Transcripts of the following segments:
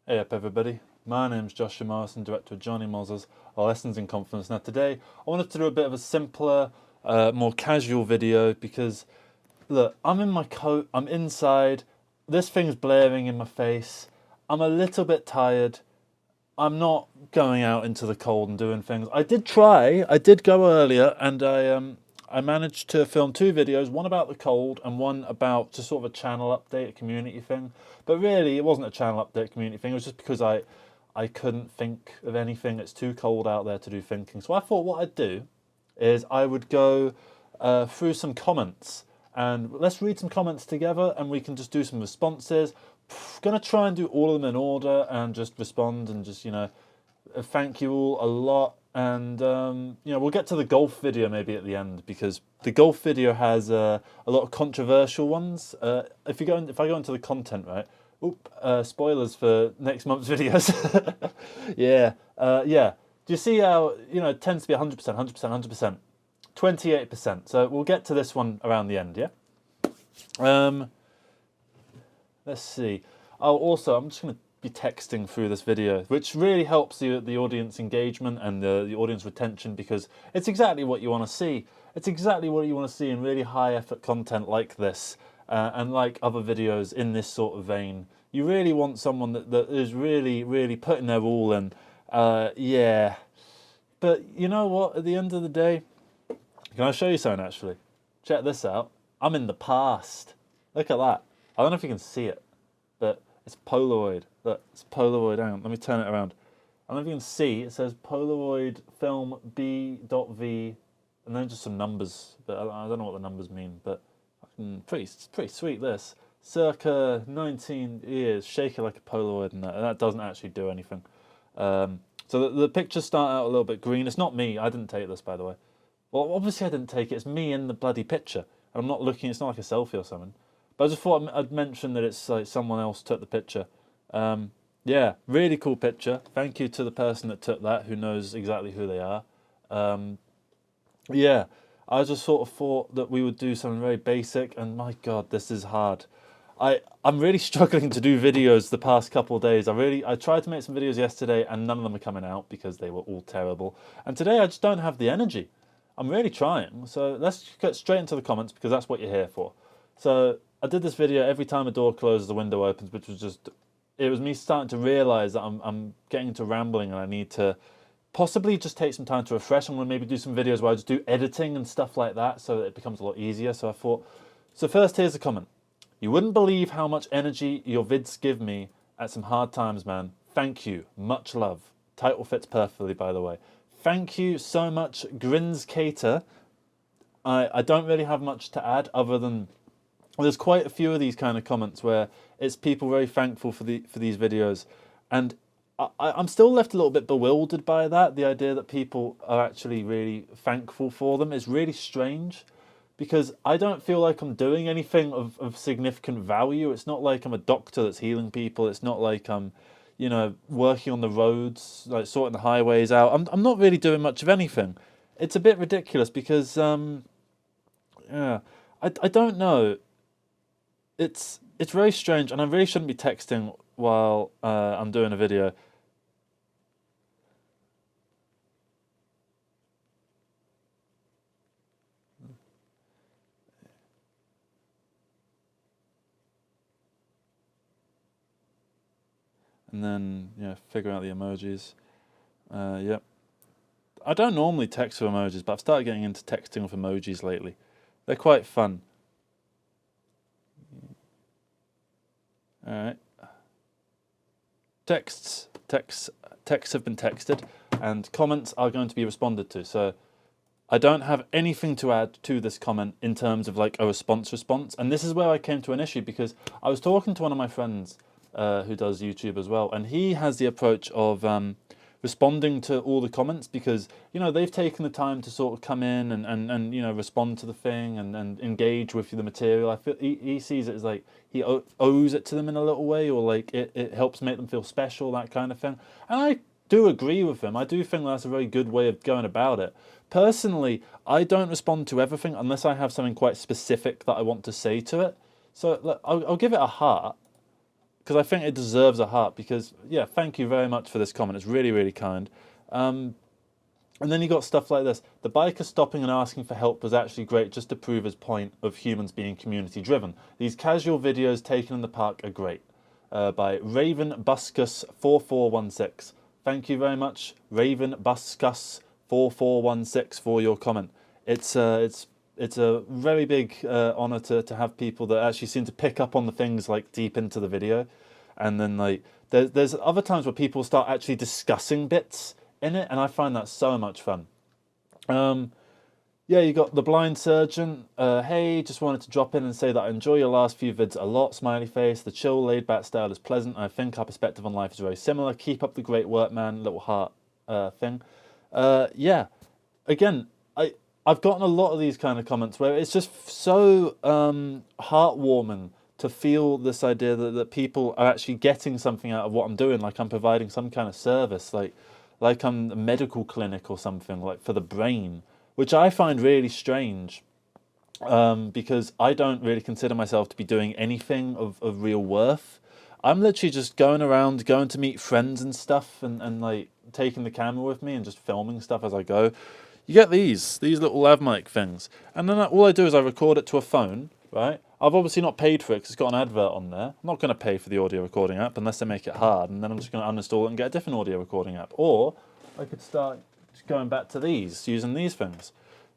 Hey up everybody, my name's Joshua Morrison, director of Johnny Moses, Lessons in Confidence. Now today I wanted to do a bit of a simpler, more casual video because look, I'm in my coat, I'm inside, this thing's blaring in my face, I'm a little bit tired, I'm not going out into the cold and doing things. I did go earlier and I managed to film 2 videos, one about the cold and one about just sort of a channel update, a community thing. But really, it wasn't a channel update, community thing. It was just because I couldn't think of anything. It's too cold out there to do thinking. So I thought what I'd do is I would go through some comments and let's read some comments together and we can just do some responses. Gonna try and do all of them in order and just respond and just, thank you all a lot. And we'll get to the golf video maybe at the end because the golf video has a lot of controversial ones. If I go into the content, right? Spoilers for next month's videos. Yeah. Do you see how it tends to be 100%, 100%, 100%, 28%? So we'll get to this one around the end. Yeah. Let's see. Oh, also, I'm just going to be texting through this video, which really helps the audience engagement and the audience retention because it's exactly what you want to see. It's exactly what you want to see in really high effort content like this and like other videos in this sort of vein. You really want someone that is really, really putting their all in. Yeah. But you know what? At the end of the day, can I show you something actually? Check this out. I'm in the past. Look at that. I don't know if you can see it, but it's Polaroid. Look, it's Polaroid. Hang on, let me turn it around. I don't know if you can see. It says Polaroid film B.V. and then just some numbers. But I don't know what the numbers mean. But pretty sweet. This circa 19 years, shake it like a Polaroid, and that doesn't actually do anything. So the pictures start out a little bit green. It's not me. I didn't take this, by the way. Well, obviously I didn't take it. It's me in the bloody picture. I'm not looking. It's not like a selfie or something. But I just thought I'd mention that it's like someone else took the picture. Yeah, really cool picture. Thank you to the person that took that, who knows exactly who they are. Yeah, I just sort of thought that we would do something very basic, and my God, this is hard. I'm really struggling to do videos the past couple of days. I tried to make some videos yesterday, and none of them are coming out because they were all terrible. And today I just don't have the energy. I'm really trying. So let's get straight into the comments because that's what you're here for. So I did this video every time a door closes, the window opens, which was just, it was me starting to realise that I'm getting into rambling and I need to possibly just take some time to refresh. I'm going to maybe do some videos where I just do editing and stuff like that so that it becomes a lot easier. So I thought, so first here's a comment. You wouldn't believe how much energy your vids give me at some hard times, man. Thank you. Much love. Title fits perfectly, by the way. Thank you so much, Grins Cater. I don't really have much to add other than there's quite a few of these kind of comments where it's people very thankful for these videos, and I'm still left a little bit bewildered by that. The idea that people are actually really thankful for them is really strange, because I don't feel like I'm doing anything of significant value. It's not like I'm a doctor that's healing people. It's not like I'm, working on the roads, like sorting the highways out. I'm not really doing much of anything. It's a bit ridiculous because yeah, I don't know. It's very strange, and I really shouldn't be texting while I'm doing a video. And then, figuring out the emojis. Yep. I don't normally text with emojis, but I've started getting into texting with emojis lately. They're quite fun. Alright. Texts have been texted, and comments are going to be responded to. So I don't have anything to add to this comment in terms of like a response. And this is where I came to an issue, because I was talking to one of my friends who does YouTube as well, and he has the approach of responding to all the comments because they've taken the time to sort of come in and respond to the thing and engage with the material. I feel he sees it as like he owes it to them in a little way, or like it helps make them feel special, that kind of thing. And I do agree with him. I do think that's a very good way of going about it. Personally, I don't respond to everything unless I have something quite specific that I want to say to it. So look, I'll give it a heart, because I think it deserves a heart. Because yeah, thank you very much for this comment. It's really, really kind. And then you got stuff like this. The biker stopping and asking for help was actually great, just to prove his point of humans being community driven. These casual videos taken in the park are great. By Raven Buscus 4416. Thank you very much, Raven Buscus 4416, for your comment. It's a very big honor to have people that actually seem to pick up on the things like deep into the video, and then like there's other times where people start actually discussing bits in it, and I find that so much fun. Yeah, you got the blind surgeon. Hey, just wanted to drop in and say that I enjoy your last few vids a lot. Smiley face. The chill, laid-back style is pleasant. I think our perspective on life is very similar. Keep up the great work, man. Little heart thing. Yeah, again, I've gotten a lot of these kind of comments where it's just so heartwarming to feel this idea that people are actually getting something out of what I'm doing, like I'm providing some kind of service, like I'm a medical clinic or something, like for the brain, which I find really strange, because I don't really consider myself to be doing anything of real worth. I'm literally just going around, going to meet friends and stuff, and like taking the camera with me and just filming stuff as I go. You get these little lav mic things, and then all I do is I record it to a phone, right? I've obviously not paid for it because it's got an advert on there. I'm not going to pay for the audio recording app unless they make it hard, and then I'm just going to uninstall it and get a different audio recording app. Or I could start just going back to these, using these things.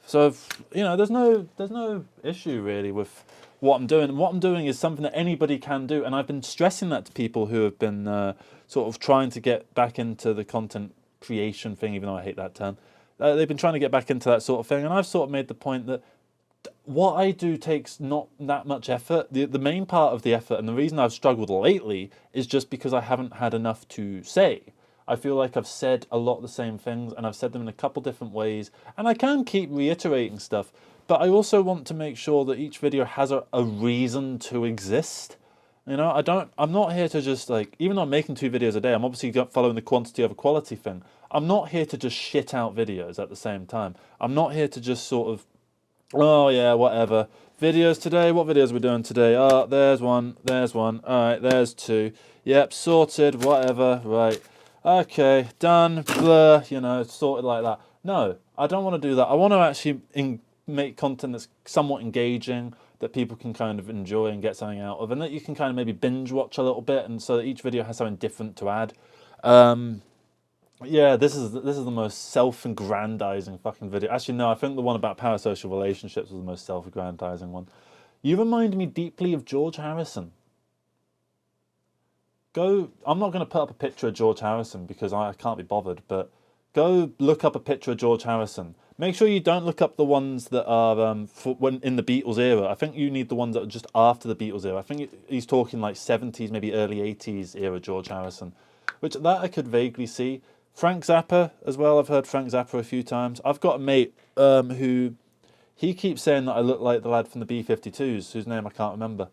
So, you know, there's no issue really with what I'm doing. And what I'm doing is something that anybody can do, and I've been stressing that to people who have been sort of trying to get back into the content creation thing, even though I hate that term. They've been trying to get back into that sort of thing, and I've sort of made the point that what I do takes not that much effort. The main part of the effort, and the reason I've struggled lately, is just because I haven't had enough to say. I feel like I've said a lot of the same things, and I've said them in a couple different ways, and I can keep reiterating stuff, but I also want to make sure that each video has a reason to exist. You know, I'm not here to just like, even though I'm making 2 videos a day, I'm obviously following the quantity over quality thing. I'm not here to just shit out videos at the same time. I'm not here to just sort of, oh yeah, whatever. Videos today, what videos are we doing today? Oh, there's one, alright, there's 2. Yep, sorted, whatever, right. Okay, done, blur, you know, sorted like that. No, I don't want to do that. I want to actually make content that's somewhat engaging, that people can kind of enjoy and get something out of, and that you can kind of maybe binge watch a little bit, and so that each video has something different to add. Yeah, this is the most self-aggrandizing fucking video. Actually, no, I think the one about parasocial relationships was the most self-aggrandizing one. You remind me deeply of George Harrison. I'm not going to put up a picture of George Harrison because I can't be bothered, but go look up a picture of George Harrison. Make sure you don't look up the ones that are when in the Beatles era. I think you need the ones that are just after the Beatles era. I think he's talking like 70s, maybe early 80s era George Harrison, which that I could vaguely see. Frank Zappa as well. I've heard Frank Zappa a few times. I've got a mate who he keeps saying that I look like the lad from the B-52s, whose name I can't remember.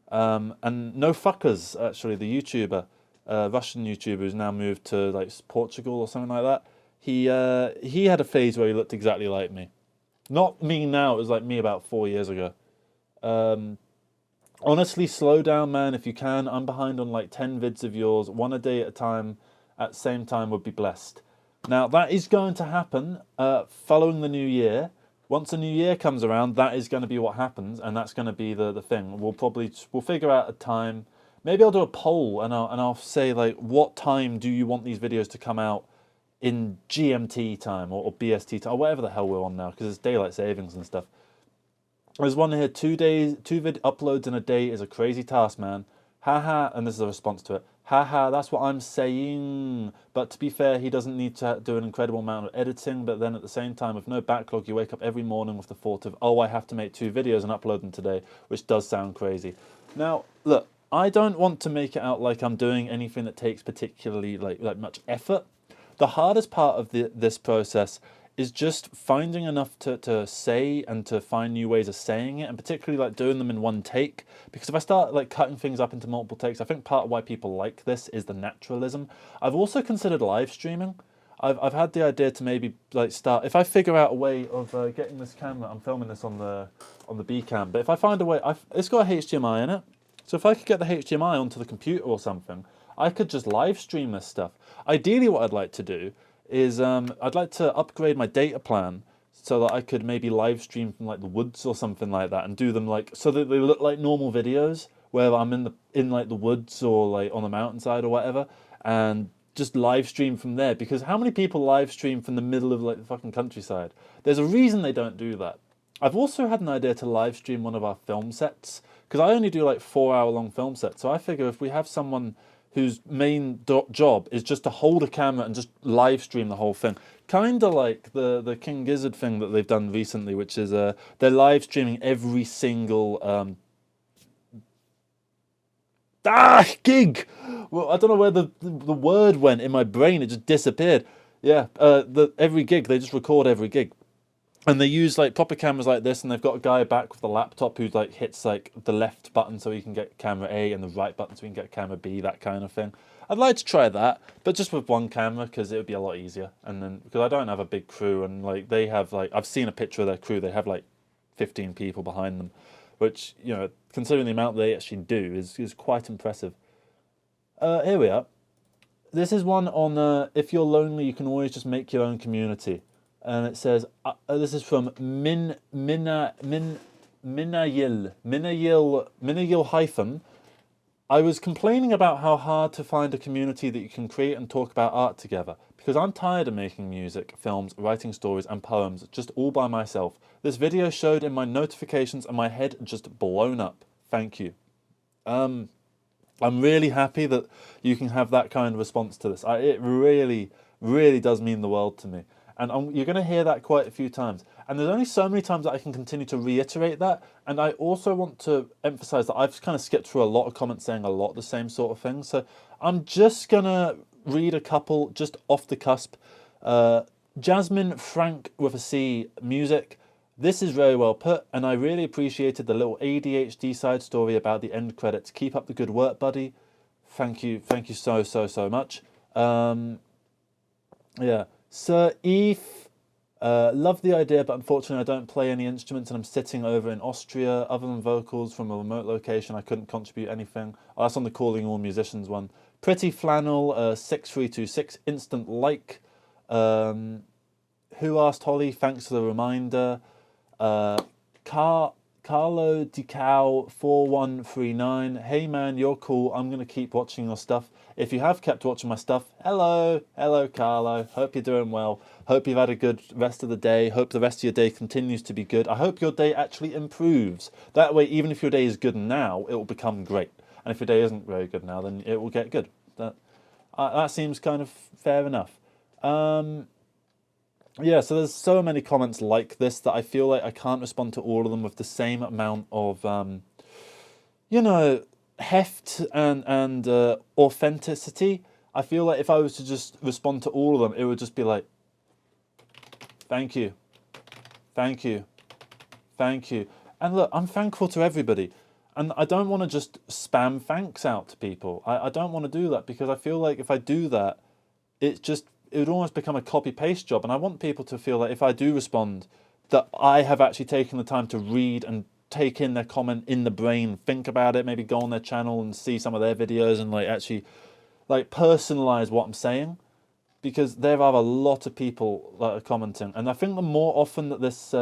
And No Fuckers, actually, the YouTuber, Russian YouTuber who's now moved to like Portugal or something like that. He had a phase where he looked exactly like me. Not me now, it was like me about 4 years ago. Honestly, slow down, man, if you can. I'm behind on like 10 vids of yours, 1 a day at a time, at the same time would be blessed. Now, that is going to happen following the new year. Once the new year comes around, that is going to be what happens, and that's going to be the thing. We'll figure out a time. Maybe I'll do a poll, and I'll say, like, what time do you want these videos to come out in GMT time or BST time, or whatever the hell we're on now, because it's daylight savings and stuff. There's one here, 2 vid uploads in a day is a crazy task, man. Haha, and this is a response to it. Haha, that's what I'm saying. But to be fair, he doesn't need to do an incredible amount of editing, but then at the same time, with no backlog, you wake up every morning with the thought of, oh, I have to make 2 videos and upload them today, which does sound crazy. Now, look, I don't want to make it out like I'm doing anything that takes particularly like much effort. The hardest part of this process is just finding enough to say and to find new ways of saying it, and particularly like doing them in one take. Because if I start like cutting things up into multiple takes, I think part of why people like this is the naturalism. I've also considered live streaming. I've had the idea to maybe like start, if I figure out a way of getting this camera, I'm filming this on the B cam, but if I find a way, it's got a HDMI in it, So if I could get the HDMI onto the computer or something, I could just live stream this stuff. Ideally, what I'd like to do is I'd like to upgrade my data plan so that I could maybe live stream from like the woods or something like that, and do them like so that they look like normal videos where I'm in like the woods or like on a mountainside or whatever, and just live stream from there. Because how many people live stream from the middle of like the fucking countryside? There's a reason they don't do that. I've also had an idea to live stream one of our film sets, because I only do like 4 hour long film sets. So I figure if we have someone whose main job is just to hold a camera and just live stream the whole thing, kind of like the King Gizzard thing that they've done recently, which is they're live streaming every single gig. Well, I don't know where the word went in my brain. It just disappeared. Yeah, every gig, they just record every gig. And they use like proper cameras like this, and they've got a guy back with the laptop who like hits like the left button so he can get camera A and the right button so he can get camera B, that kind of thing. I'd like to try that, but just with one camera, because it would be a lot easier. And then because I don't have a big crew, and like they have like, I've seen a picture of their crew, they have like 15 people behind them, which, you know, considering the amount they actually do is quite impressive. Here we are. This is one on if you're lonely, you can always just make your own community. And it says, this is from Minayil hyphen. I was complaining about how hard to find a community that you can create and talk about art together, because I'm tired of making music, films, writing stories and poems just all by myself. This video showed in my notifications and my head just blown up. Thank you. I'm really happy that you can have that kind of response to this. It really, really does mean the world to me. And you're going to hear that quite a few times. And there's only so many times that I can continue to reiterate that. And I also want to emphasize that I've kind of skipped through a lot of comments saying a lot of the same sort of things. So I'm just going to read a couple just off the cusp. Jasmine Frank with a C music. This is very well put, and I really appreciated the little ADHD side story about the end credits. Keep up the good work, buddy. Thank you so much. Yeah. Sir Eve, love the idea, but unfortunately I don't play any instruments and I'm sitting over in Austria. Other than vocals from a remote location, I couldn't contribute anything. Oh, that's on the Calling All Musicians one. Pretty Flannel, 6326, instant like. Who Asked Holly, thanks for the reminder. Carlo Dicao 4139, hey man, you're cool. I'm going to keep watching your stuff. If you have kept watching my stuff, hello Carlo, hope you're doing well. Hope you've had a good rest of the day. Hope the rest of your day continues to be good. I hope your day actually improves. That way, even if your day is good now, it will become great. And if your day isn't very good now, then it will get good. That seems kind of fair enough. Yeah, so there's so many comments like this that I feel like I can't respond to all of them with the same amount of, you know, heft and authenticity. I feel like if I was to just respond to all of them, it would just be like, thank you, thank you, thank you. And look, I'm thankful to everybody. And I don't want to just spam thanks out to people. I don't want to do that, because I feel like if I do that, it would almost become a copy-paste job. And I want people to feel like if I do respond, that I have actually taken the time to read and take in their comment in the brain, think about it, maybe go on their channel and see some of their videos and like actually like personalize what I'm saying. Because there are a lot of people that are commenting. And I think the more often that this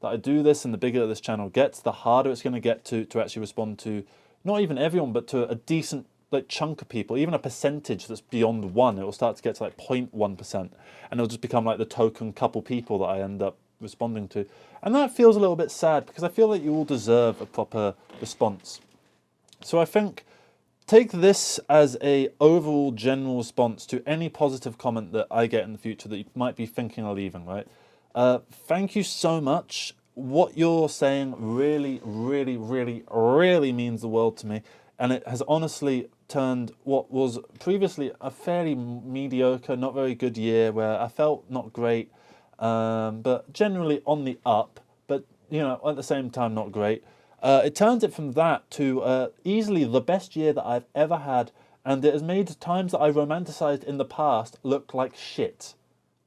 that I do this and the bigger this channel gets, the harder it's going to get to actually respond to not even everyone, but to a decent like chunk of people, even a percentage that's beyond 1. It will start to get to like 0.1%, and it'll just become like the token couple people that I end up responding to. And that feels a little bit sad, because I feel like you all deserve a proper response. So I think take this as a overall general response to any positive comment that I get in the future that you might be thinking of leaving, right? Thank you so much. What you're saying really, really, really, really means the world to me. And it has honestly turned what was previously a fairly mediocre, not very good year, where I felt not great, but generally on the up, but, you know, at the same time not great. It turns it from that to easily the best year that I've ever had, and it has made times that I romanticized in the past look like shit.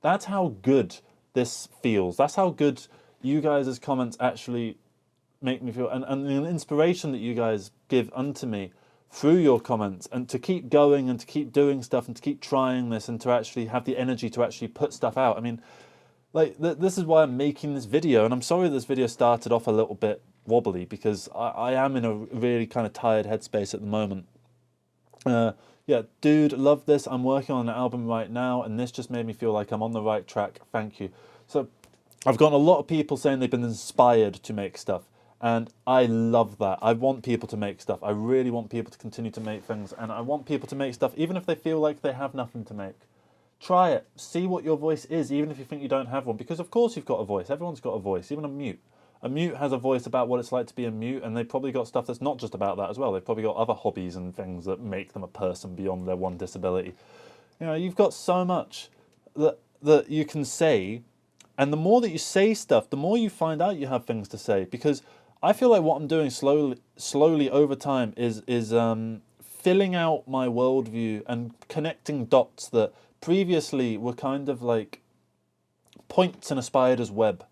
That's how good this feels. That's how good you guys' comments actually make me feel, and the inspiration that you guys give unto me through your comments, and to keep going and to keep doing stuff and to keep trying this and to actually have the energy to actually put stuff out. I mean, like, this is why I'm making this video, and I'm sorry this video started off a little bit wobbly, because I am in a really kind of tired headspace at the moment. Yeah, dude, love this. I'm working on an album right now, and this just made me feel like I'm on the right track. Thank you. So I've gotten a lot of people saying they've been inspired to make stuff, and I love that. I want people to make stuff. I really want people to continue to make things, and I want people to make stuff even if they feel like they have nothing to make. Try it. See what your voice is, even if you think you don't have one, because of course you've got a voice. Everyone's got a voice, even a mute. A mute has a voice about what it's like to be a mute, and they've probably got stuff that's not just about that as well. They've probably got other hobbies and things that make them a person beyond their one disability. You know, you've got so much that you can say, and the more that you say stuff, the more you find out you have things to say. Because I feel like what I'm doing slowly over time is filling out my worldview and connecting dots that previously were kind of like points in a spider's web.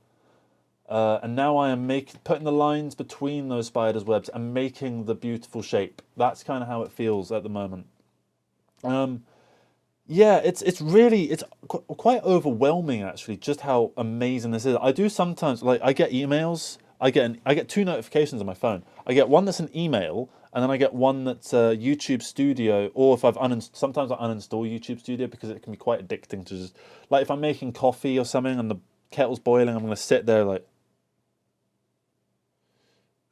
And now I am putting the lines between those spiders' webs and making the beautiful shape. That's kind of how it feels at the moment. Yeah, it's quite overwhelming actually, just how amazing this is. I do sometimes, like, I get emails. I get two notifications on my phone. I get one that's an email, and then I get one that's YouTube Studio. Or if sometimes I uninstall YouTube Studio because it can be quite addicting to just, like, if I'm making coffee or something and the kettle's boiling, I'm going to sit there like,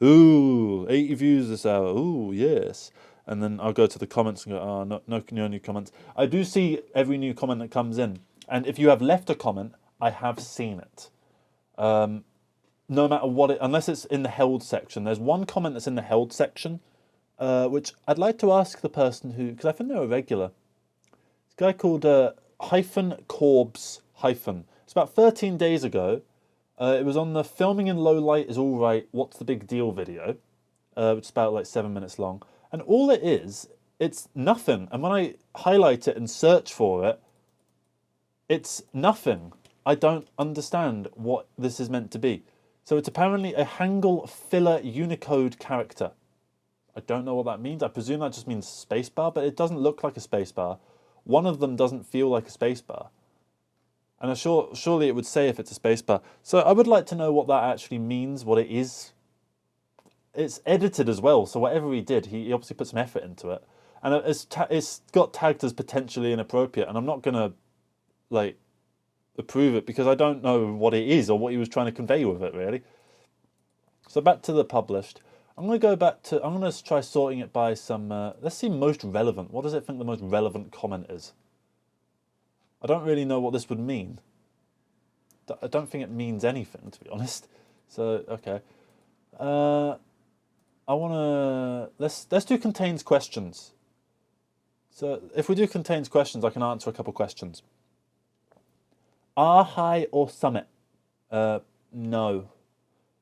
ooh, 80 views this hour. Ooh, yes. And then I'll go to the comments and go, oh, no new comments. I do see every new comment that comes in. And if you have left a comment, I have seen it. No matter what unless it's in the held section. There's one comment that's in the held section, which I'd like to ask the person who, because I think they're a regular. This guy called Corbs -. It's about 13 days ago. It was on the Filming in Low Light is All Right, What's the Big Deal video, which is about like 7 minutes long. And all it is, it's nothing. And when I highlight it and search for it, it's nothing. I don't understand what this is meant to be. So it's apparently a Hangul filler Unicode character. I don't know what that means. I presume that just means spacebar, but it doesn't look like a spacebar. One of them doesn't feel like a spacebar. And surely it would say if it's a spacebar. So I would like to know what that actually means, what it is. It's edited as well, so whatever he did, he obviously put some effort into it. And it's got tagged as potentially inappropriate, and I'm not going to, like, approve it because I don't know what it is or what he was trying to convey with it, really. So back to the published. I'm going to try sorting it by some, let's see, most relevant. What does it think the most relevant comment is? I don't really know what this would mean. I don't think it means anything, to be honest. So, okay. I want to... Let's do contains questions. So, if we do contains questions, I can answer a couple questions. High or summit? No.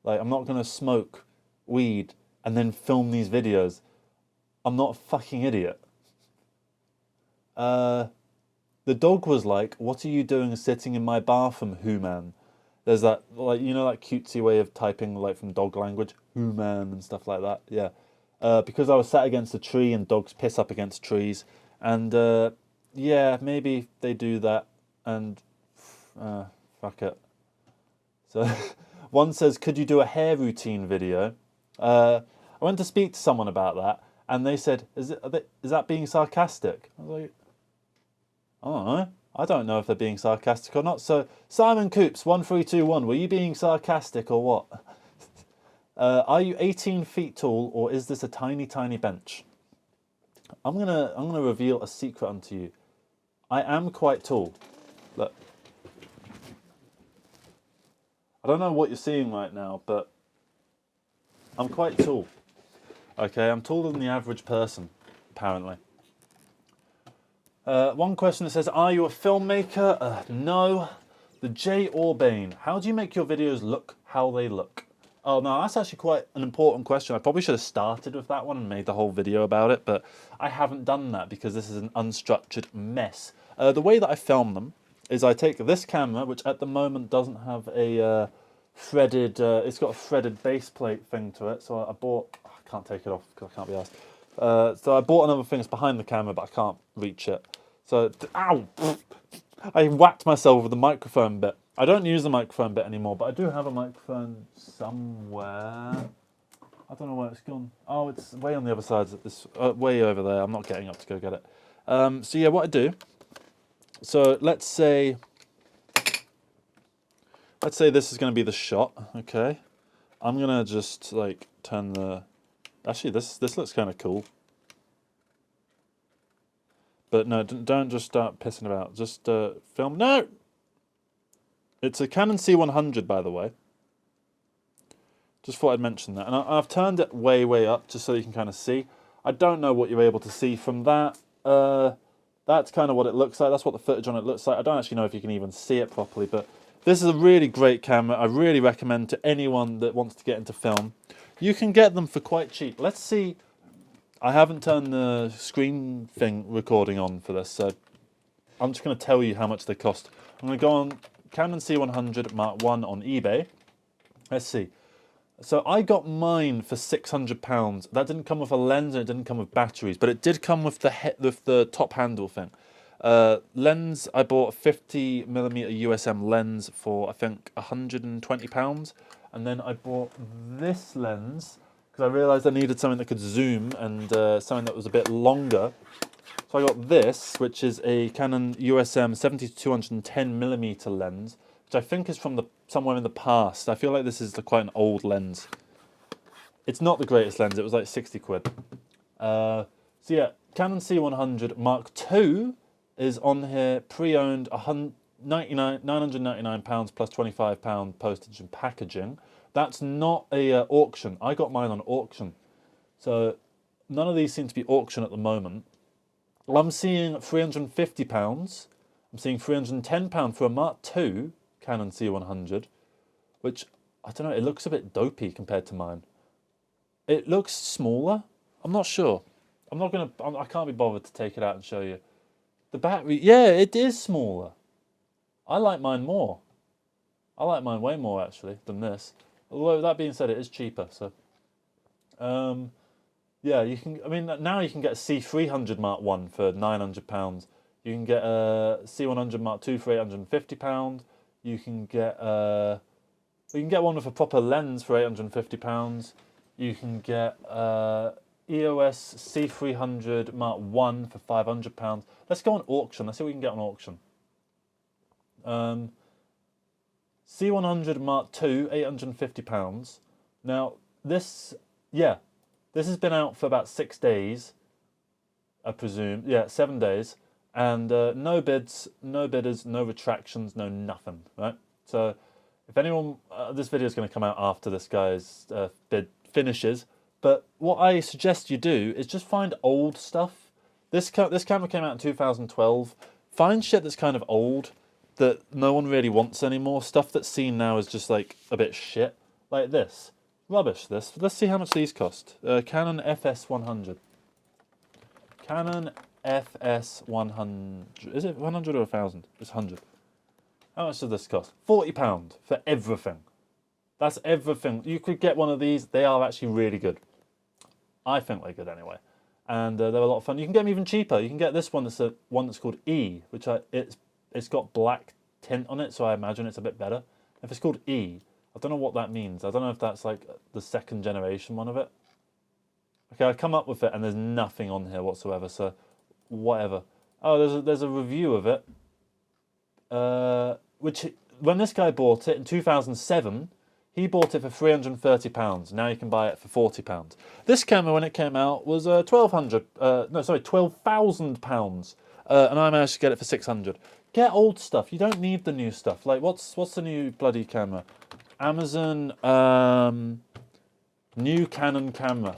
Like, I'm not going to smoke weed and then film these videos. I'm not a fucking idiot. The dog was like, what are you doing sitting in my bathroom, Hoo-man? There's that, like, you know, that cutesy way of typing, like, from dog language? Hoo-man and stuff like that, yeah. Because I was sat against a tree and dogs piss up against trees. And, yeah, maybe they do that. And, fuck it. So, one says, could you do a hair routine video? I went to speak to someone about that. And they said, is that being sarcastic? I was like, I don't know if they're being sarcastic or not. So, Simon Coops, 1321, were you being sarcastic or what? Are you 18 feet tall or is this a tiny, tiny bench? I'm gonna reveal a secret unto you. I am quite tall. Look. I don't know what you're seeing right now, but I'm quite tall. Okay, I'm taller than the average person, apparently. One question that says, are you a filmmaker? No. The J. Orbain, how do you make your videos look how they look? Oh, no, that's actually quite an important question. I probably should have started with that one and made the whole video about it, but I haven't done that because this is an unstructured mess. The way that I film them is I take this camera, which at the moment doesn't have a threaded. It's got a threaded base plate thing to it. So I bought. I can't take it off because I can't be asked. So I bought another thing that's behind the camera, but I can't reach it. So ow! I whacked myself with the microphone bit. I don't use the microphone bit anymore, but I do have a microphone somewhere. I don't know where it's gone. Oh, it's way on the other side. This way over there. I'm not getting up to go get it. So yeah, what I do. So let's say this is going to be the shot. Okay, I'm gonna just like turn the. Actually, this looks kind of cool. But no, don't just start pissing about. Just film. No. It's a Canon C100, by the way. Just thought I'd mention that. And I've turned it way, way up just so you can kind of see. I don't know what you're able to see from that. That's kind of what it looks like. That's what the footage on it looks like. I don't actually know if you can even see it properly, but this is a really great camera. I really recommend to anyone that wants to get into film. You can get them for quite cheap. Let's see. I haven't turned the screen thing recording on for this, so I'm just going to tell you how much they cost. I'm going to go on Canon C100 Mark I on eBay. Let's see. So I got mine for £600. That didn't come with a lens and it didn't come with batteries, but it did come with the top handle thing. Lens, I bought a 50mm USM lens for I think £120, and then I bought this lens because I realised I needed something that could zoom and something that was a bit longer. So I got this, which is a Canon USM 70-210mm lens, which I think is from somewhere in the past. I feel like this is quite an old lens. It's not the greatest lens. It was like 60 quid. So yeah, Canon C100 Mark II is on here, pre-owned, £999 plus £25 postage and packaging. That's not a auction. I got mine on auction. So none of these seem to be auction at the moment. I'm seeing £350. I'm seeing £310 for a Mark II Canon C100, which, I don't know, it looks a bit dopey compared to mine. It looks smaller. I'm not sure. I can't be bothered to take it out and show you. The battery, yeah, it is smaller. I like mine more. I like mine way more, actually, than this. Although, that being said, it is cheaper, so. Yeah, you can, I mean, now you can get a C300 Mark I for £900. You can get a C100 Mark II for £850. You can get one with a proper lens for £850. You can get EOS C300 Mark I for £500. Let's go on auction. Let's see what we can get on auction. C100 Mark II, £850. Now, this has been out for about 6 days, I presume. Yeah, 7 days. And no bids, no bidders, no retractions, no nothing, right? So if anyone, this video is going to come out after this guy's bid finishes, but what I suggest you do is just find old stuff. This camera came out in 2012. Find shit that's kind of old, that no one really wants anymore. Stuff that's seen now is just like a bit shit, like this. Rubbish, this. Let's see how much these cost. Canon FS100. Canon FS100. Is it 100 or 1,000? It's 100. How much does this cost? £40 for everything. That's everything. You could get one of these. They are actually really good. I think they're good anyway. And they're a lot of fun. You can get them even cheaper. You can get this one that's called E, which it's got black tint on it, so I imagine it's a bit better. If it's called E, I don't know what that means. I don't know if that's like the second generation one of it. Okay, I come up with it and there's nothing on here whatsoever, so whatever. Oh, there's a review of it. Which, when this guy bought it in 2007, he bought it for £330. Now you can buy it for £40. This camera, when it came out, was £12,000. And I managed to get it for £600. Get old stuff. You don't need the new stuff. Like, what's the new bloody camera? Amazon new Canon camera.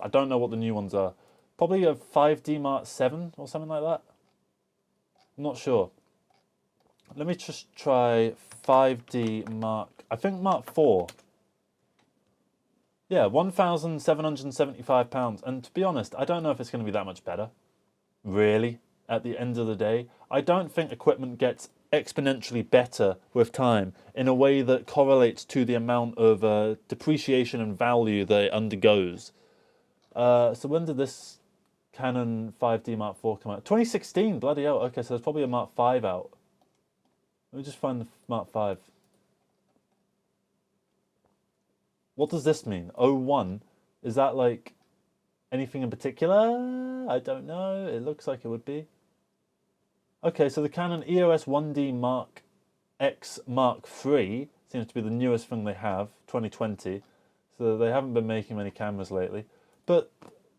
I don't know what the new ones are. Probably a 5D Mark 7 or something like that. I'm not sure. Let me just try 5D Mark. I think Mark 4. Yeah, £1,775. And to be honest, I don't know if it's going to be that much better. Really, at the end of the day, I don't think equipment gets exponentially better with time in a way that correlates to the amount of depreciation and value that it undergoes. So when did this Canon 5D Mark IV come out? 2016, bloody hell. Okay, so there's probably a Mark V out. Let me just find the Mark V. What does this mean? 01? Is that like anything in particular? I don't know. It looks like it would be. Okay, so the Canon EOS 1D Mark X Mark III seems to be the newest thing they have, 2020. So they haven't been making many cameras lately. But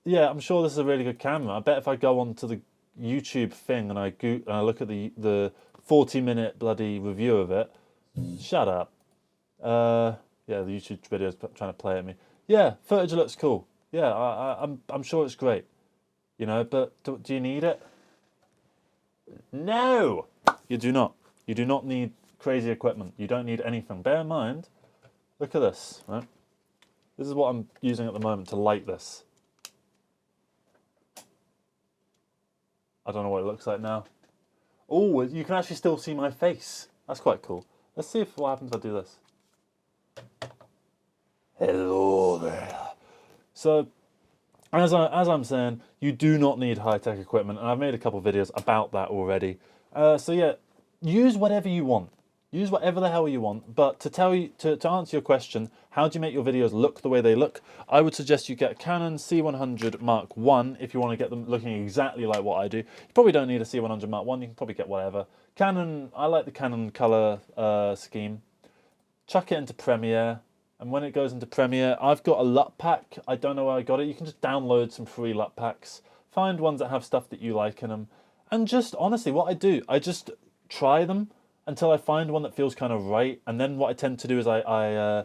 yeah, I'm sure this is a really good camera. I bet if I go onto the YouTube thing and I look at the 40-minute bloody review of it, shut up. Yeah, the YouTube video is trying to play at me. Yeah, footage looks cool. Yeah, I'm sure it's great. You know, but do you need it? No, you do not. You do not need crazy equipment. You don't need anything. Bear in mind, look at this, right? This is what I'm using at the moment to light this. I don't know what it looks like now. Oh, you can actually still see my face. That's quite cool. Let's see what happens if I do this. Hello there. So, as I'm saying, you do not need high-tech equipment, and I've made a couple of videos about that already. So yeah, use whatever you want. Use whatever the hell you want, but to answer your question, how do you make your videos look the way they look? I would suggest you get a Canon C100 Mark I if you want to get them looking exactly like what I do. You probably don't need a C100 Mark I, you can probably get whatever. Canon, I like the Canon color scheme. Chuck it into Premiere, and when it goes into Premiere, I've got a LUT pack. I don't know where I got it. You can just download some free LUT packs, find ones that have stuff that you like in them, and just, honestly, what I do, I just try them until I find one that feels kind of right, and then what I tend to do is I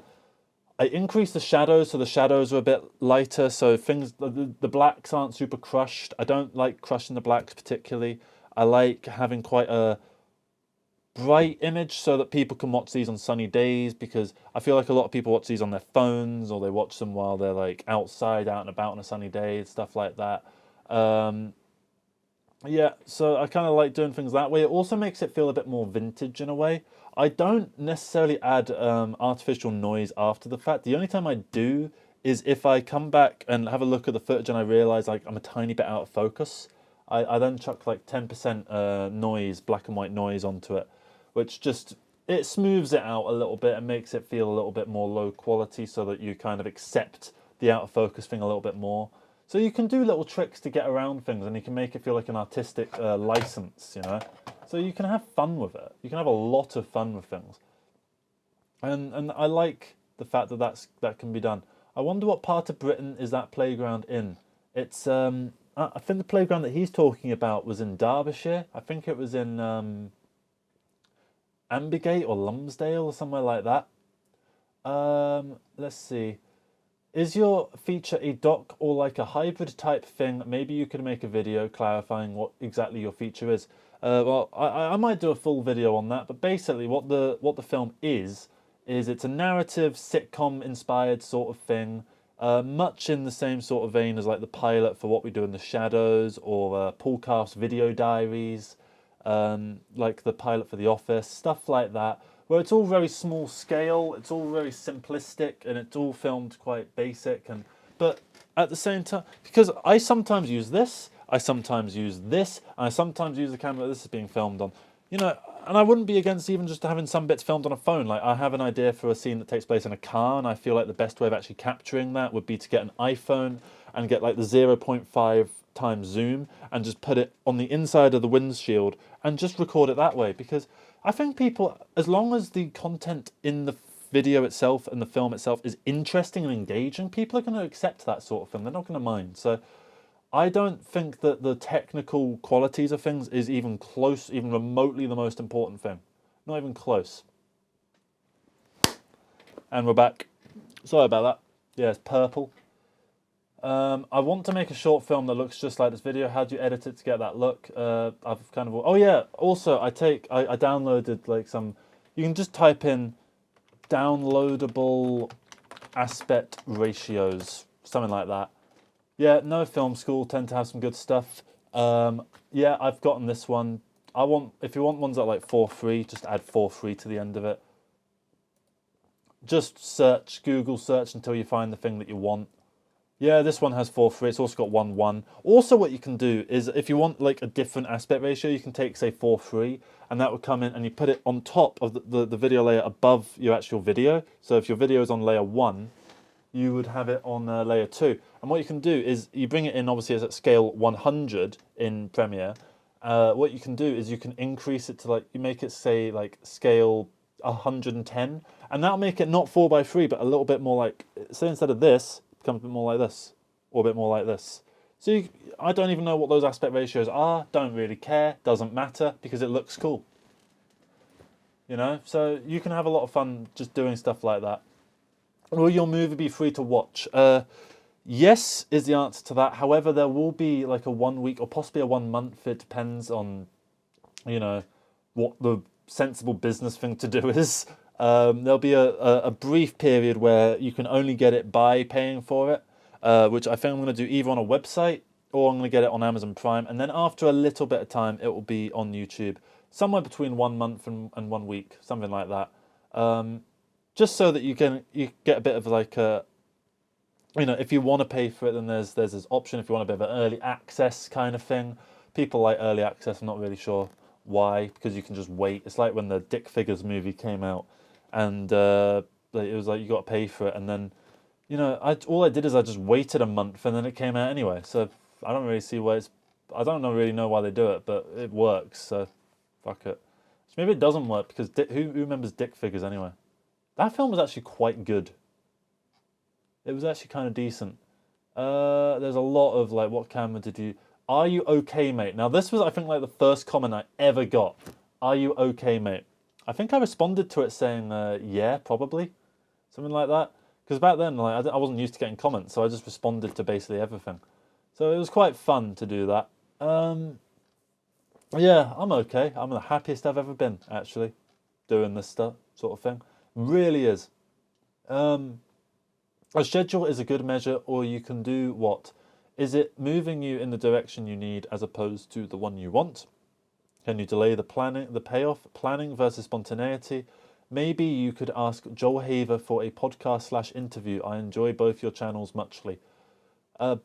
increase the shadows so the shadows are a bit lighter, so the blacks aren't super crushed. I don't like crushing the blacks particularly. I like having quite a bright image so that people can watch these on sunny days, because I feel like a lot of people watch these on their phones, or they watch them while they're like outside, out and about on a sunny day, stuff like that. Yeah, so I kind of like doing things that way. It also makes it feel a bit more vintage in a way. I don't necessarily add artificial noise after the fact. The only time I do is if I come back and have a look at the footage and I realise like I'm a tiny bit out of focus. I then chuck like 10% noise, black and white noise onto it, which just, it smooths it out a little bit and makes it feel a little bit more low quality so that you kind of accept the out of focus thing a little bit more. So you can do little tricks to get around things, and you can make it feel like an artistic license, you know. So you can have fun with it. You can have a lot of fun with things, and I like the fact that that can be done. I wonder what part of Britain is that playground in. It's I think the playground that he's talking about was in Derbyshire. I think it was in Ambigate or Lumsdale or somewhere like that. Let's see. Is your feature a dock or like a hybrid type thing? Maybe you could make a video clarifying what exactly your feature is. Well, I might do a full video on that, but basically what the film is it's a narrative sitcom inspired sort of thing, much in the same sort of vein as like the pilot for What We Do in the Shadows, or Paul Carf's Video Diaries, like the pilot for The Office, stuff like that, where it's all very small scale, it's all very simplistic, and it's all filmed quite basic, but at the same time, because I sometimes use this, I sometimes use this, and I sometimes use the camera that this is being filmed on, you know, and I wouldn't be against even just having some bits filmed on a phone. Like, I have an idea for a scene that takes place in a car, and I feel like the best way of actually capturing that would be to get an iPhone and get like the 0.5 times zoom and just put it on the inside of the windshield and just record it that way, because I think people, as long as the content in the video itself and the film itself is interesting and engaging, people are going to accept that sort of thing. They're not going to mind. So I don't think that the technical qualities of things is even close, even remotely the most important thing. Not even close. And we're back. Sorry about that. Yeah, it's purple. I want to make a short film that looks just like this video. How do you edit it to get that look? I've kind of... Oh yeah, also I downloaded like some... You can just type in downloadable aspect ratios, something like that. Yeah, no film school, tend to have some good stuff. Yeah, I've gotten this one. if you want ones that are like for free, just add for free to the end of it. Just search, Google search until you find the thing that you want. Yeah, this one has for free. It's also got 1:1. Also, what you can do is if you want like a different aspect ratio, you can take, say, 4:3, and that would come in and you put it on top of the video layer above your actual video. So if your video is on layer 1, you would have it on layer 2. And what you can do is you bring it in, obviously, as at scale 100 in Premiere. What you can do is you can increase it to, like, you make it, say, like scale 110, and that'll make it not 4:3, but a little bit more like, say, instead of this, it becomes a bit more like this, or a bit more like this. So I don't even know what those aspect ratios are, don't really care, doesn't matter, because it looks cool. You know, so you can have a lot of fun just doing stuff like that. Will your movie be free to watch? Yes is the answer to that. However, there will be like a 1 week or possibly a 1 month. It depends on, you know, what the sensible business thing to do is. There'll be a brief period where you can only get it by paying for it, which I think I'm going to do either on a website or I'm going to get it on Amazon Prime. And then after a little bit of time, it will be on YouTube, somewhere between 1 month and 1 week, something like that. Just so that you get a bit of like a, you know, if you want to pay for it, then there's this option. If you want a bit of an early access kind of thing, people like early access. I'm not really sure why, because you can just wait. It's like when the Dick Figures movie came out, and it was like you got to pay for it, and then, you know, all I did is I just waited a month, and then it came out anyway. So I don't really see why I don't really know why they do it, but it works. So fuck it. So maybe it doesn't work because who remembers Dick Figures anyway? That film was actually quite good. It was actually kind of decent. There's a lot of like, what camera did you... Are you okay, mate? Now, this was, I think, like the first comment I ever got. Are you okay, mate? I think I responded to it saying, yeah, probably. Something like that. Because back then, like, I wasn't used to getting comments, so I just responded to basically everything. So it was quite fun to do that. Yeah, I'm okay. I'm the happiest I've ever been, actually, doing this stuff, sort of thing. Really is. A schedule is a good measure, or you can do what? Is it moving you in the direction you need as opposed to the one you want? Can you delay the payoff, planning versus spontaneity? Maybe you could ask Joel Haver for a podcast/interview. I enjoy both your channels muchly. I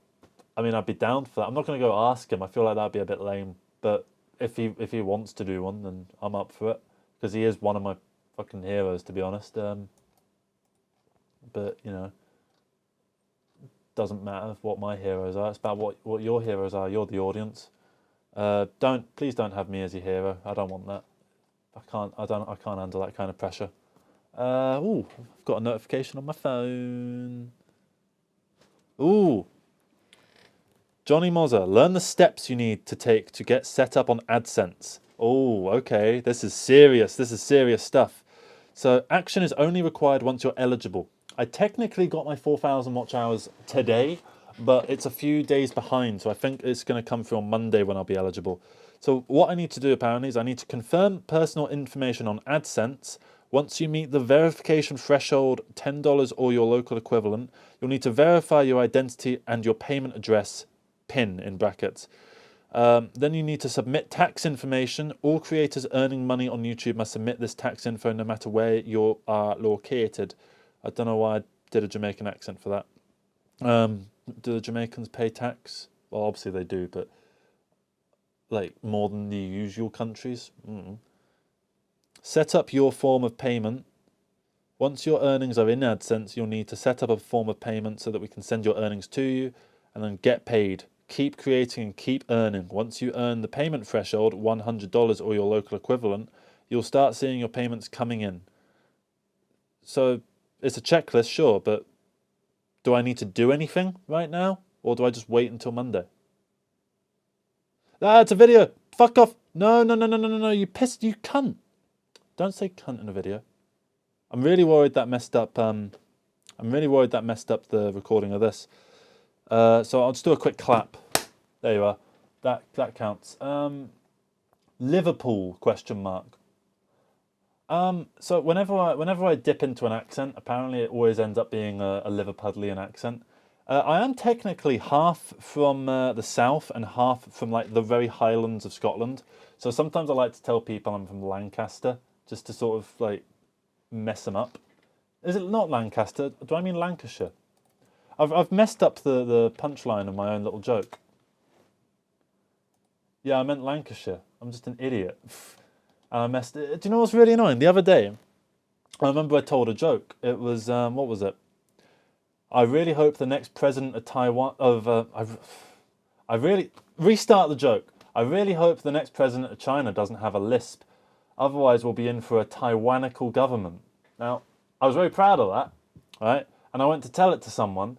mean, I'd be down for that. I'm not going to go ask him. I feel like that'd be a bit lame. But if he wants to do one, then I'm up for it, because he is one of my fucking heroes, to be honest. But you know, doesn't matter what my heroes are. It's about what your heroes are. You're the audience. Please don't have me as your hero. I don't want that. I can't handle that kind of pressure. Ooh, I've got a notification on my phone. Ooh. Johnny Mozza, learn the steps you need to take to get set up on AdSense. Oh, okay. This is serious. This is serious stuff. So action is only required once you're eligible. I technically got my 4,000 watch hours today, but it's a few days behind. So I think it's going to come through on Monday when I'll be eligible. So what I need to do apparently is I need to confirm personal information on AdSense. Once you meet the verification threshold, $10 or your local equivalent, you'll need to verify your identity and your payment address, PIN in brackets. Then you need to submit tax information. All creators earning money on YouTube must submit this tax info no matter where you are located. I don't know why I did a Jamaican accent for that. Do the Jamaicans pay tax? Well, obviously they do, but like more than the usual countries. Set up your form of payment. Once your earnings are in AdSense, you'll need to set up a form of payment so that we can send your earnings to you and then get paid. Keep creating and keep earning. Once you earn the payment threshold, $100 or your local equivalent, you'll start seeing your payments coming in. So it's a checklist, sure, but do I need to do anything right now? Or do I just wait until Monday? Ah, it's a video. Fuck off. No, you pissed, you cunt. Don't say cunt in a video. I'm really worried that messed up the recording of this. So I'll just do a quick clap. There you are. That counts. Liverpool ? So whenever I dip into an accent, apparently it always ends up being a Liverpudlian accent. I am technically half from the south and half from like the very highlands of Scotland. So sometimes I like to tell people I'm from Lancaster, just to sort of like mess them up. Is it not Lancaster? Do I mean Lancashire? I've messed up the punchline of my own little joke. Yeah, I meant Lancashire. I'm just an idiot. And I messed it. Do you know what's really annoying? The other day, I remember I told a joke. It was what was it? I really hope the next president of Taiwan I really restart the joke. I really hope the next president of China doesn't have a lisp. Otherwise, we'll be in for a Taiwanical government. Now, I was very proud of that, right? And I went to tell it to someone.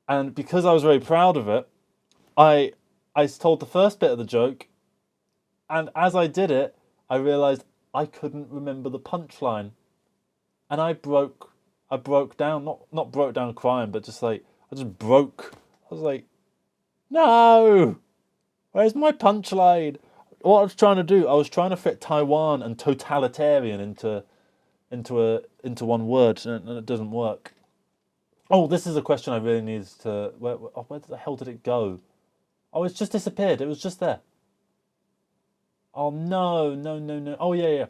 And because I was very proud of it, I told the first bit of the joke. And as I did it, I realized I couldn't remember the punchline. And I broke down, not broke down crying, but just like, I just broke. I was like, no, where's my punchline? What I was trying to do, I was trying to fit Taiwan and totalitarian into one word, and it doesn't work. Oh, this is a question I really need to. Where the hell did it go? Oh, it's just disappeared. It was just there. Oh no, no, no, no. Oh yeah, yeah.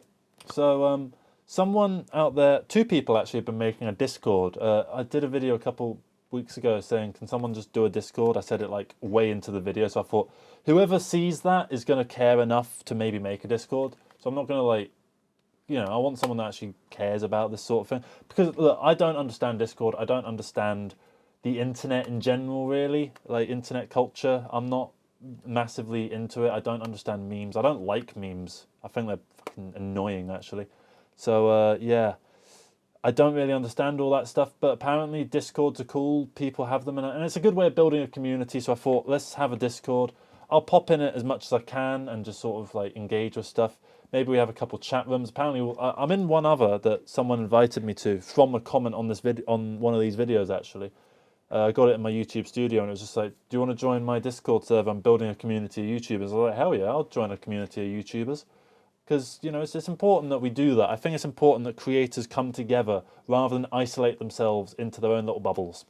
So someone out there, two people actually have been making a Discord. I did a video a couple weeks ago saying, can someone just do a Discord? I said it like way into the video, so I thought whoever sees that is going to care enough to maybe make a Discord. So I'm not going to like, I want someone that actually cares about this sort of thing. Because look, I don't understand Discord. I don't understand the internet in general, really. Like internet culture. I'm not massively into it. I don't understand memes. I don't like memes. I think they're fucking annoying, actually. So, yeah. I don't really understand all that stuff, but apparently Discords are cool. People have them, and it's a good way of building a community. So I thought, let's have a Discord. I'll pop in it as much as I can and just sort of like engage with stuff. Maybe we have a couple chat rooms. Apparently, I'm in one other that someone invited me to from a comment on this video, on one of these videos. Actually, I got it in my YouTube studio, and it was just like, "Do you want to join my Discord server? I'm building a community of YouTubers." I was like, "Hell yeah, I'll join a community of YouTubers." Because, it's important that we do that. I think it's important that creators come together rather than isolate themselves into their own little bubbles.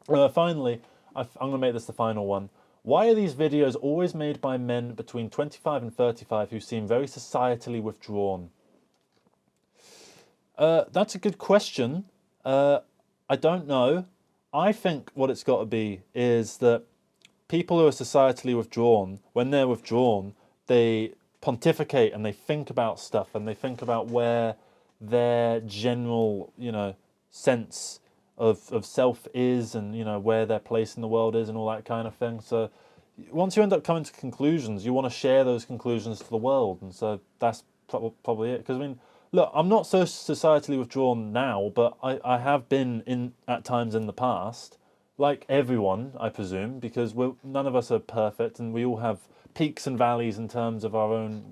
Finally, I'm going to make this the final one. Why are these videos always made by men between 25 and 35 who seem very societally withdrawn? That's a good question. I don't know. I think what it's got to be is that people who are societally withdrawn, when they're withdrawn, they pontificate and they think about stuff and they think about where their general, sense of self is and, where their place in the world is and all that kind of thing. So once you end up coming to conclusions, you want to share those conclusions to the world. And so that's probably it. Because, look, I'm not so societally withdrawn now, but I have been at times in the past, like everyone, I presume, because none of us are perfect and we all have peaks and valleys in terms of our own,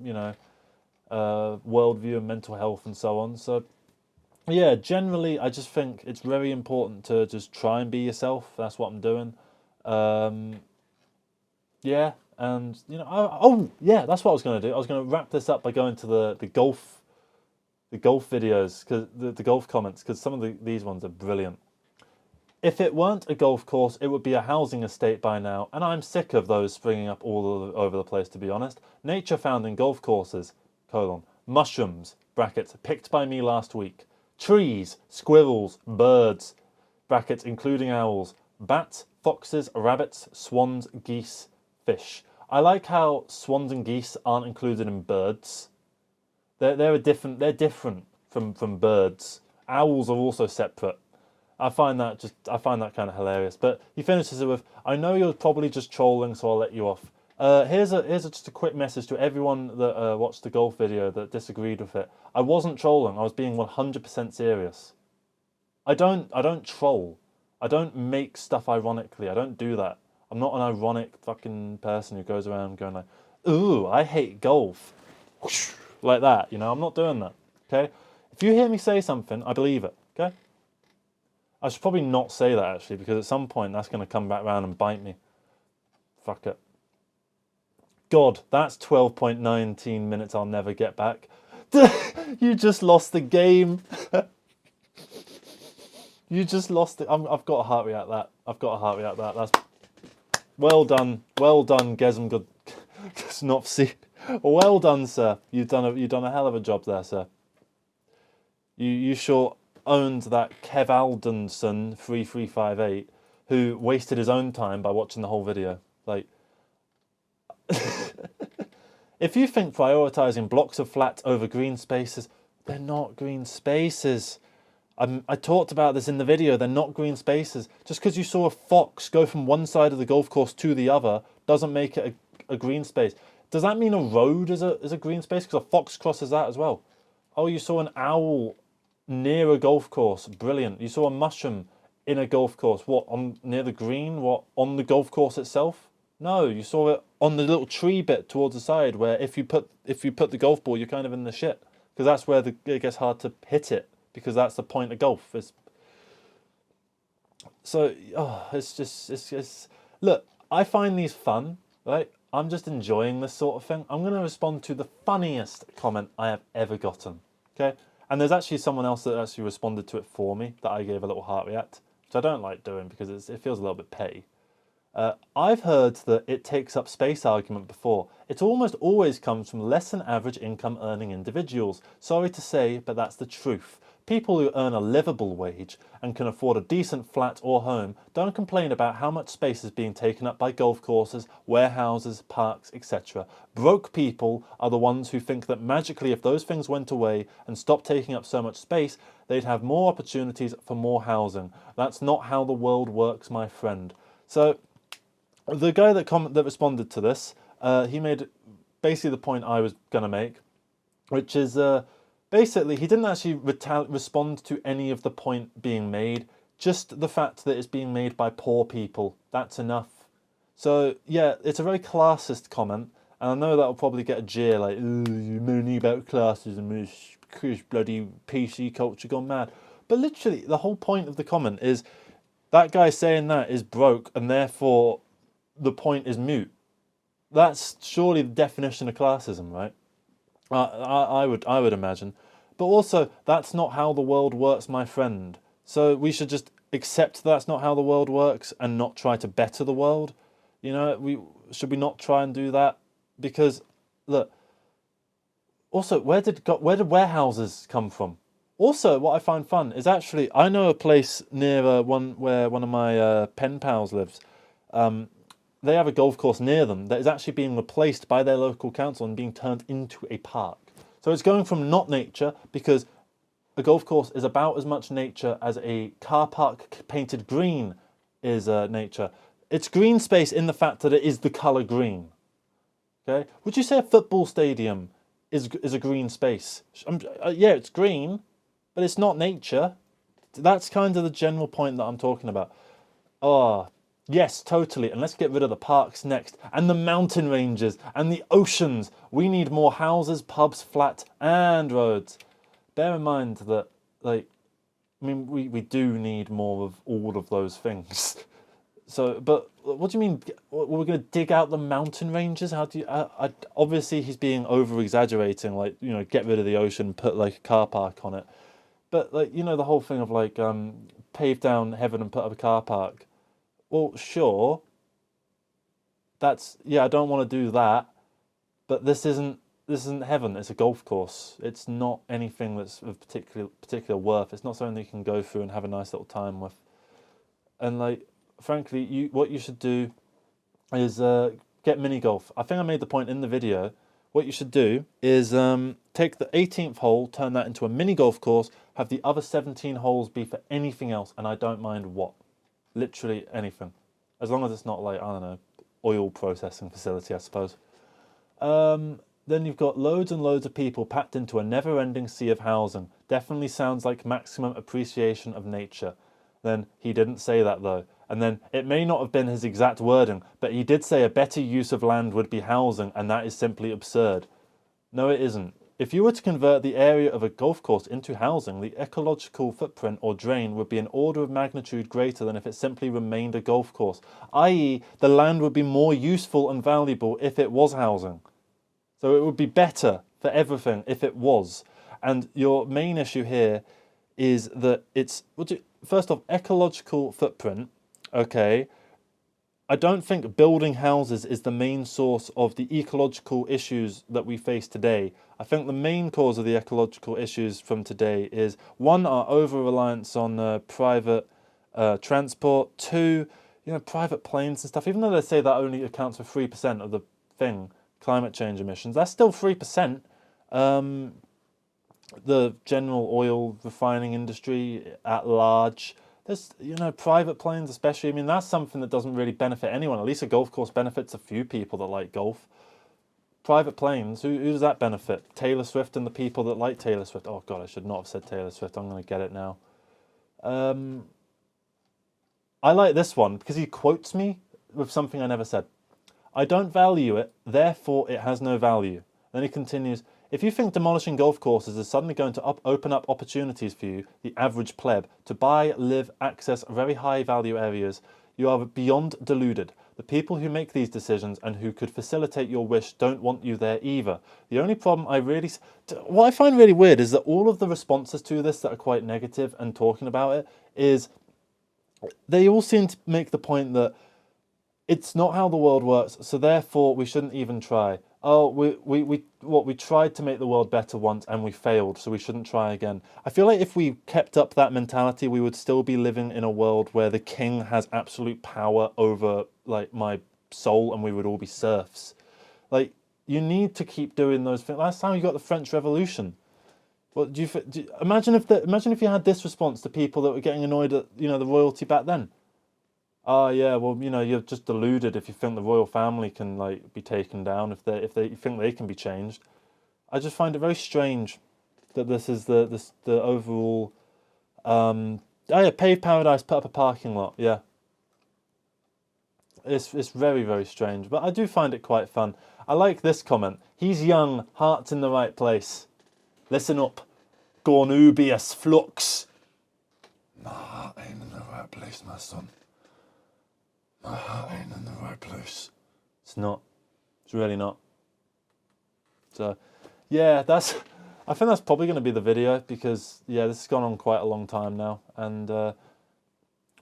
worldview and mental health and so on. So, yeah, generally, I just think it's very important to just try and be yourself. That's what I'm doing. Yeah, and yeah, that's what I was going to do. I was going to wrap this up by going to the golf videos, because the golf comments, because some of these ones are brilliant. If it weren't a golf course, it would be a housing estate by now, and I'm sick of those springing up all over the place, to be honest. Nature found in golf courses, mushrooms, brackets, picked by me last week. Trees, squirrels, birds, brackets, including owls, bats, foxes, rabbits, swans, geese, fish. I like how swans and geese aren't included in birds. They're different from birds. Owls are also separate. I find that kind of hilarious. But he finishes it with, "I know you're probably just trolling, so I'll let you off. Here's just a quick message to everyone that watched the golf video that disagreed with it. I wasn't trolling. I was being 100% serious. I don't troll. I don't make stuff ironically. I don't do that. I'm not an ironic fucking person who goes around going like, ooh, I hate golf. Like that, I'm not doing that. Okay? If you hear me say something, I believe it. Okay? I should probably not say that, actually, because at some point that's going to come back round and bite me. Fuck it. God, that's 12.19 minutes I'll never get back. You just lost the game. You just lost it. I've got a heart react that. I've got a heart react that. That's well done, Gesm Good Snopsy. Well done, sir. You've done a hell of a job there, sir. You sure owned that Kev Aldenson 3358, who wasted his own time by watching the whole video. Like, if you think prioritizing blocks of flats over green spaces, they're not green spaces. I talked about this in the video. They're not green spaces. Just because you saw a fox go from one side of the golf course to the other doesn't make it a green space. Does that mean a road is a green space? Because a fox crosses that as well. Oh, you saw an owl near a golf course. Brilliant. You saw a mushroom in a golf course. What, near the green? What, on the golf course itself? No, you saw it on the little tree bit towards the side where if you put the golf ball, you're kind of in the shit. Because that's where it gets hard to hit it. Because that's the point of golf. It's just... Look, I find these fun, right? I'm just enjoying this sort of thing. I'm going to respond to the funniest comment I have ever gotten, okay? And there's actually someone else that actually responded to it for me that I gave a little heart react, which I don't like doing because it feels a little bit petty. I've heard that it takes up space argument before. It almost always comes from less than average income earning individuals. Sorry to say, but that's the truth. People who earn a livable wage and can afford a decent flat or home don't complain about how much space is being taken up by golf courses, warehouses, parks, etc. Broke people are the ones who think that magically if those things went away and stopped taking up so much space, they'd have more opportunities for more housing. That's not how the world works, my friend. So the guy that responded to this, he made basically the point I was going to make, which is... basically, he didn't actually respond to any of the point being made, just the fact that it's being made by poor people. That's enough. So, yeah, it's a very classist comment, and I know that'll probably get a jeer, like, ooh, you're moaning about classism, it's bloody PC culture gone mad. But literally, the whole point of the comment is that guy saying that is broke, and therefore the point is moot. That's surely the definition of classism, right? I would imagine. But also, that's not how the world works, my friend. So we should just accept that's not how the world works and not try to better the world. You know, should we not try and do that? Because, look, also, where did warehouses come from? Also, what I find fun is actually, I know a place near where one of my pen pals lives. They have a golf course near them that is actually being replaced by their local council and being turned into a park. So it's going from not nature, because a golf course is about as much nature as a car park painted green is nature. It's green space in the fact that it is the colour green. Okay? Would you say a football stadium is a green space? Yeah, it's green, but it's not nature. That's kind of the general point that I'm talking about. Oh, yes, totally. And let's get rid of the parks next. And the mountain ranges and the oceans. We need more houses, pubs, flats, and roads. Bear in mind that, like, I mean, we do need more of all of those things. So, but what do you mean? We're going to dig out the mountain ranges? How do you... obviously, he's being over-exaggerating, like, you know, get rid of the ocean, put, like, a car park on it. But, like, you know, the whole thing of, like, pave down heaven and put up a car park. Well, sure. That's... Yeah, I don't want to do that. But this isn't heaven. It's a golf course. It's not anything that's of particular worth. It's not something that you can go through and have a nice little time with. And, like, frankly, what you should do is get mini golf. I think I made the point in the video. What you should do is take the 18th hole, turn that into a mini golf course, have the other 17 holes be for anything else, and I don't mind what. Literally anything. As long as it's not like, I don't know, oil processing facility, I suppose. Then you've got loads and loads of people packed into a never-ending sea of housing. Definitely sounds like maximum appreciation of nature. Then he didn't say that though. And then it may not have been his exact wording, but he did say a better use of land would be housing, and that is simply absurd. No, it isn't. If you were to convert the area of a golf course into housing, the ecological footprint or drain would be an order of magnitude greater than if it simply remained a golf course, i.e. the land would be more useful and valuable if it was housing. So it would be better for everything if it was. And your main issue here is that it's... first off, ecological footprint, okay, I don't think building houses is the main source of the ecological issues that we face today. I think the main cause of the ecological issues from today is, one, our over-reliance on private transport, two, private planes and stuff. Even though they say that only accounts for 3% of the climate change emissions, that's still 3%. The general oil refining industry at large, there's, private planes especially. I mean, that's something that doesn't really benefit anyone. At least a golf course benefits a few people that like golf. Private planes, who does that benefit? Taylor Swift and the people that like Taylor Swift. Oh God, I should not have said Taylor Swift. I'm going to get it now. I like this one because he quotes me with something I never said. I don't value it, therefore it has no value. Then he continues, if you think demolishing golf courses is suddenly going to open up opportunities for you, the average pleb, to buy, live, access very high value areas, you are beyond deluded. The people who make these decisions and who could facilitate your wish don't want you there either. The only problem what I find really weird is that all of the responses to this that are quite negative and talking about it is, they all seem to make the point that it's not how the world works, so therefore we shouldn't even try. Oh, we tried to make the world better once and we failed, so we shouldn't try again. I feel like if we kept up that mentality, we would still be living in a world where the king has absolute power over like my soul, and we would all be serfs. Like, you need to keep doing those things. That's how you got the French Revolution. What imagine if you had this response to people that were getting annoyed at the royalty back then? Oh yeah, well, you're just deluded if you think the royal family can like be taken down, if they think they can be changed. I just find it very strange that this is the overall. Oh yeah, paved paradise, put up a parking lot. Yeah, it's very, very strange, but I do find it quite fun. I like this comment. He's young, heart's in the right place. Listen up, Gornubius Flux. My heart ain't in the right place, my son. My heart ain't in the right place. It's not. It's really not. So, yeah, I think that's probably going to be the video because, yeah, this has gone on quite a long time now. And,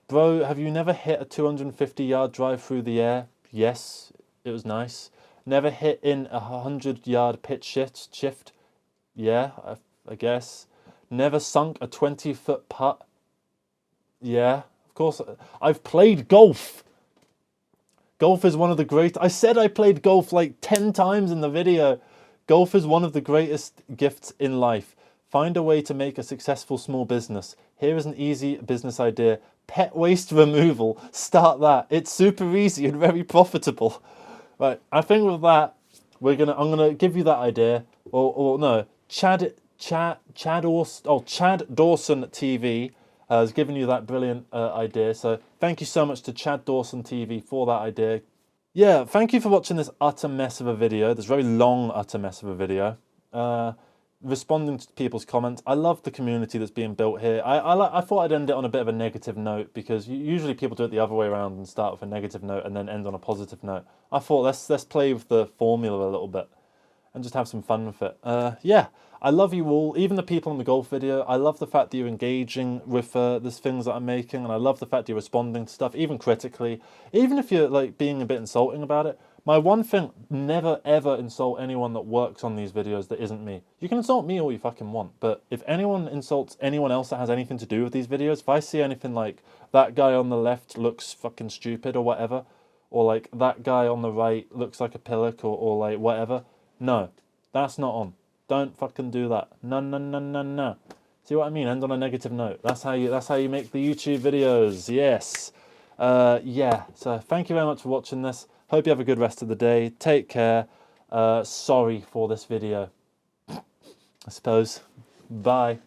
bro, have you never hit a 250-yard drive through the air? Yes, it was nice. Never hit in a 100-yard pitch shift? Yeah, I guess. Never sunk a 20-foot putt? Yeah, of course. I've played golf. Golf is one of the great... I said I played golf like 10 times in the video. Golf is one of the greatest gifts in life. Find a way to make a successful small business. Here is an easy business idea. Pet waste removal. Start that. It's super easy and very profitable. Right, I think with that, I'm gonna give you that idea. Or no, Chad Dawson TV has given you that brilliant idea. So thank you so much to Chad Dawson TV for that idea. Yeah, thank you for watching this utter mess of a video, this very long utter mess of a video. Responding to people's comments. I love the community that's being built here. I thought I'd end it on a bit of a negative note because usually people do it the other way around and start with a negative note and then end on a positive note. I thought let's play with the formula a little bit and just have some fun with it. Yeah. I love you all, even the people in the golf video. I love the fact that you're engaging with these things that I'm making, and I love the fact you're responding to stuff, even critically. Even if you're like being a bit insulting about it. My one thing, never ever insult anyone that works on these videos that isn't me. You can insult me all you fucking want, but if anyone insults anyone else that has anything to do with these videos, if I see anything like, that guy on the left looks fucking stupid or whatever, or like, that guy on the right looks like a pillock or like whatever, no, that's not on. Don't fucking do that. No, no, no, no, no. See what I mean? End on a negative note. That's how you make the YouTube videos. Yes. Yeah. So thank you very much for watching this. Hope you have a good rest of the day. Take care. Sorry for this video, I suppose. Bye.